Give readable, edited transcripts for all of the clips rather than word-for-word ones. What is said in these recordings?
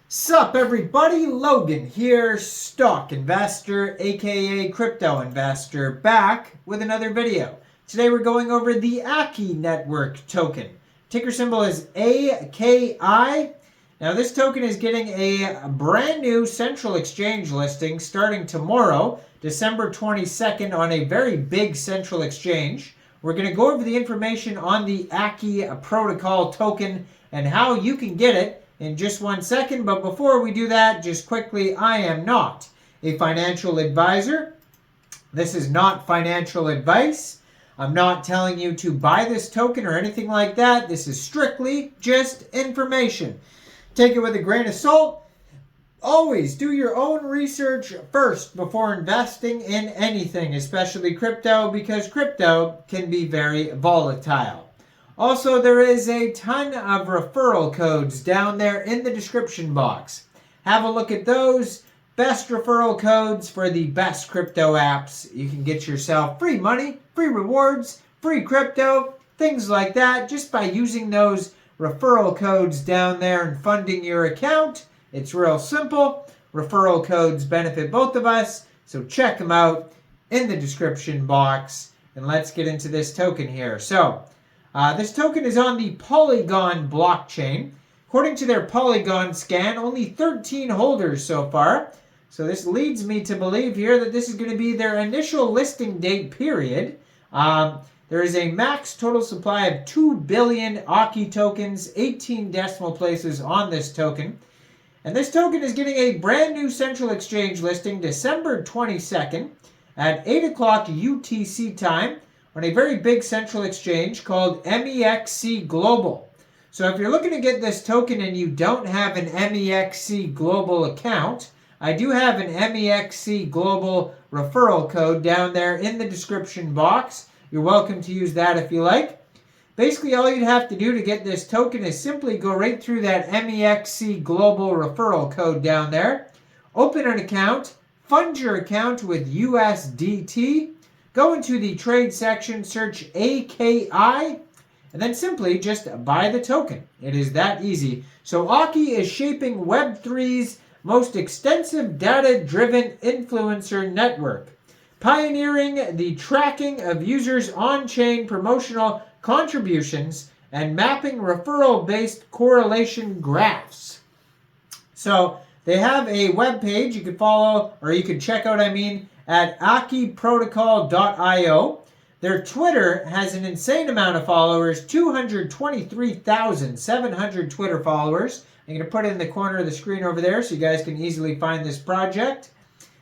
Sup everybody, Logan here, stock investor aka crypto investor, back with another video. Today we're going over the AKI network token. Ticker symbol is AKI. Now this token is getting a brand new central exchange listing starting tomorrow, December 22nd, on a very big central exchange. We're going to go over the information on the AKI protocol token and how you can get it in just 1 second. But before we do that, just quickly, I am not a financial advisor. This is not financial advice. I'm not telling you to buy this token or anything like that. This is strictly just information. Take it with a grain of salt. Always do your own research first before investing in anything, especially crypto, because crypto can be very volatile. Also, there is a ton of referral codes down there in the description box. Have a look at those. Best referral codes for the best crypto apps. You can get yourself free money, free rewards, free crypto, things like that, just by using those referral codes down there and funding your account. It's real simple. Referral codes benefit both of us, so check them out in the description box. And let's get into this token here. So, this token is on the Polygon blockchain. According to their Polygon scan, only 13 holders so far. So this leads me to believe here that this is going to be their initial listing date period. There is a max total supply of 2 billion AKI tokens, 18 decimal places on this token. And this token is getting a brand new central exchange listing December 22nd at 8 o'clock UTC time, on a very big central exchange called Mexc Global. So if you're looking to get this token and you don't have an Mexc Global account, I do have an Mexc Global referral code down there in the description box. You're welcome to use that if you like. Basically, all you'd have to do to get this token is simply go right through that Mexc Global referral code down there, open an account, fund your account with USDT, go into the trade section, search AKI, and then simply just buy the token. It is that easy. So AKI is shaping Web3's most extensive data-driven influencer network, pioneering the tracking of users' on-chain promotional contributions and mapping referral-based correlation graphs. So they have a web page you could follow, or you could check out, at akiprotocol.io. Their Twitter has an insane amount of followers, 223,700 Twitter followers. I'm going to put it in the corner of the screen over there so you guys can easily find this project.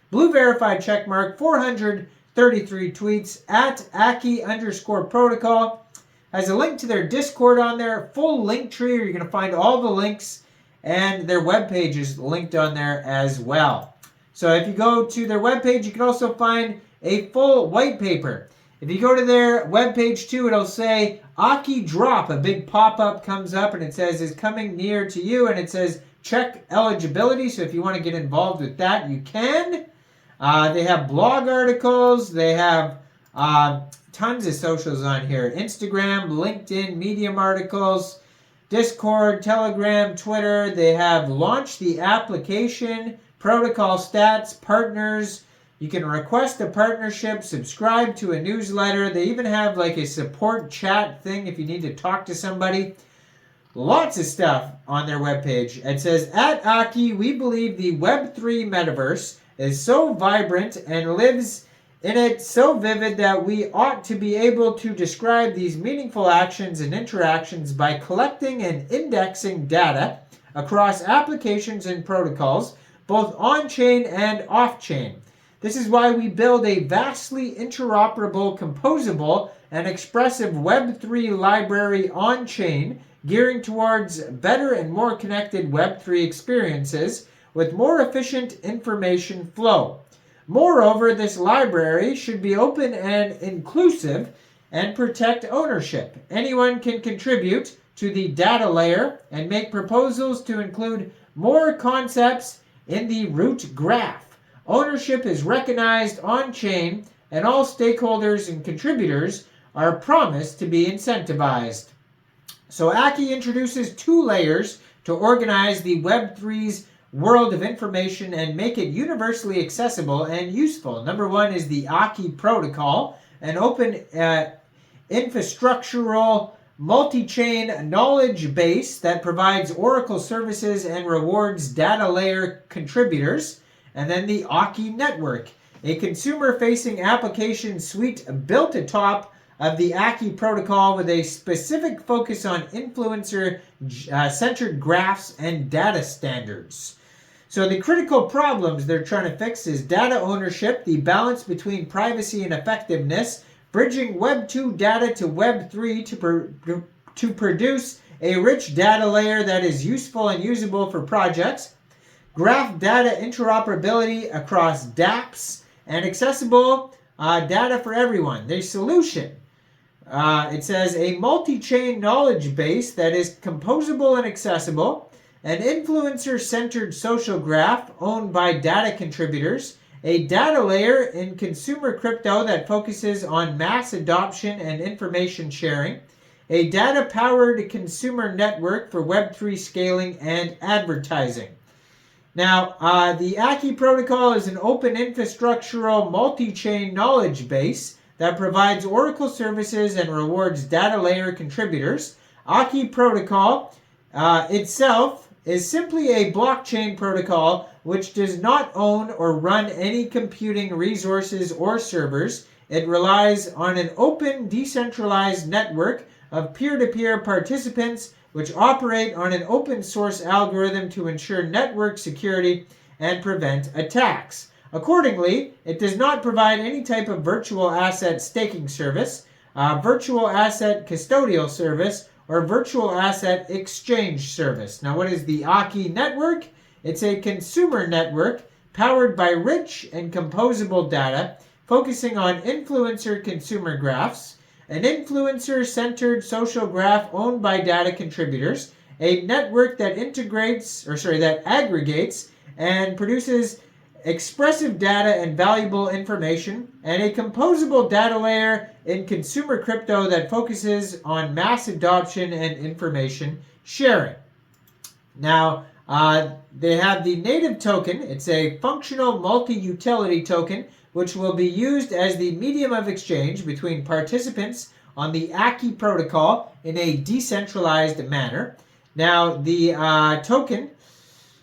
Blue verified checkmark, 433 tweets at Aki_protocol. Has a link to their Discord on there, full link tree. You're going to find all the links, and their webpage is linked on there as well. So if you go to their webpage, you can also find a full white paper. If you go to their webpage too, it'll say AKI drop. A big pop-up comes up and it says is coming near to you, and it says check eligibility. So if you want to get involved with that, you can. They have blog articles. They have tons of socials on here. Instagram, LinkedIn, Medium articles, Discord, Telegram, Twitter. They have launched the application, protocol stats, partners. You can request a partnership, subscribe to a newsletter. They even have like a support chat thing if you need to talk to somebody. Lots of stuff on their webpage. It says, at AKI, we believe the Web3 metaverse is so vibrant and lives in it so vivid that we ought to be able to describe these meaningful actions and interactions by collecting and indexing data across applications and protocols, both on-chain and off-chain. This is why we build a vastly interoperable, composable, and expressive Web3 library on-chain, gearing towards better and more connected Web3 experiences with more efficient information flow. Moreover, this library should be open and inclusive and protect ownership. Anyone can contribute to the data layer and make proposals to include more concepts in the root graph. Ownership is recognized on-chain, and all stakeholders and contributors are promised to be incentivized. So AKI introduces 2 layers to organize the Web3's world of information and make it universally accessible and useful. Number one is the Aki protocol, an open infrastructural multi-chain knowledge base that provides Oracle services and rewards data layer contributors. And then the Aki network, a consumer-facing application suite built atop of the Aki protocol with a specific focus on influencer-centered graphs and data standards. So the critical problems they're trying to fix is data ownership, the balance between privacy and effectiveness, bridging Web 2 data to Web 3 to produce a rich data layer that is useful and usable for projects, graph data interoperability across dApps, and accessible data for everyone. The solution, it says, a multi-chain knowledge base that is composable and accessible, an influencer-centered social graph owned by data contributors, a data layer in consumer crypto that focuses on mass adoption and information sharing, a data-powered consumer network for Web3 scaling and advertising. Now, the Aki protocol is an open infrastructural multi-chain knowledge base that provides Oracle services and rewards data layer contributors. Aki protocol itself is simply a blockchain protocol which does not own or run any computing resources or servers. It relies on an open, decentralized network of peer-to-peer participants which operate on an open source algorithm to ensure network security and prevent attacks. Accordingly, it does not provide any type of virtual asset staking service, virtual asset custodial service, or virtual asset exchange service. Now, what is the Aki network? It's a consumer network powered by rich and composable data, focusing on influencer consumer graphs, an influencer-centered social graph owned by data contributors, a network that aggregates and produces expressive data and valuable information, and a composable data layer in consumer crypto that focuses on mass adoption and information sharing. Now, they have the native token. It's a functional multi-utility token, which will be used as the medium of exchange between participants on the Aki protocol in a decentralized manner. Now, the token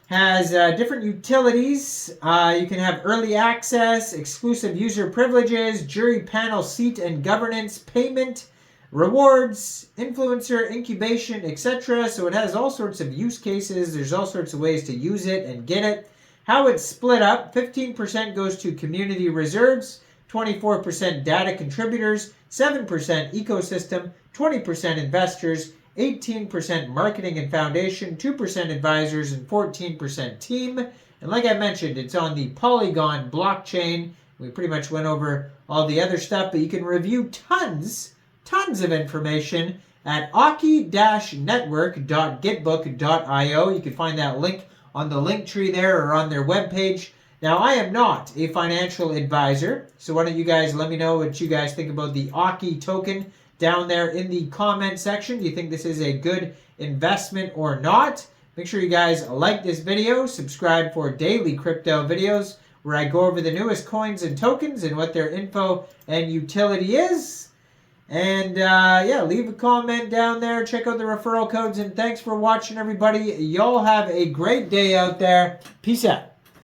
has different utilities. You can have early access, exclusive user privileges, jury panel seat and governance, payment, rewards, influencer incubation, etc. So it has all sorts of use cases. There's all sorts of ways to use it and get it. How it's split up: 15% goes to community reserves, 24% data contributors, 7% ecosystem, 20% investors, 18% marketing and foundation, 2% advisors, and 14% team. And like I mentioned, it's on the Polygon blockchain. We pretty much went over all the other stuff, but you can review tons of information at aki-network.gitbook.io. You can find that link on the link tree there or on their webpage. Now, I am not a financial advisor, so why don't you guys let me know what you guys think about the Aki token down there in the comment section. Do you think this is a good investment or not? Make sure you guys like this video, subscribe for daily crypto videos where I go over the newest coins and tokens and what their info and utility is. And yeah, leave a comment down there. Check out the referral codes. And thanks for watching, everybody. Y'all have a great day out there. Peace out.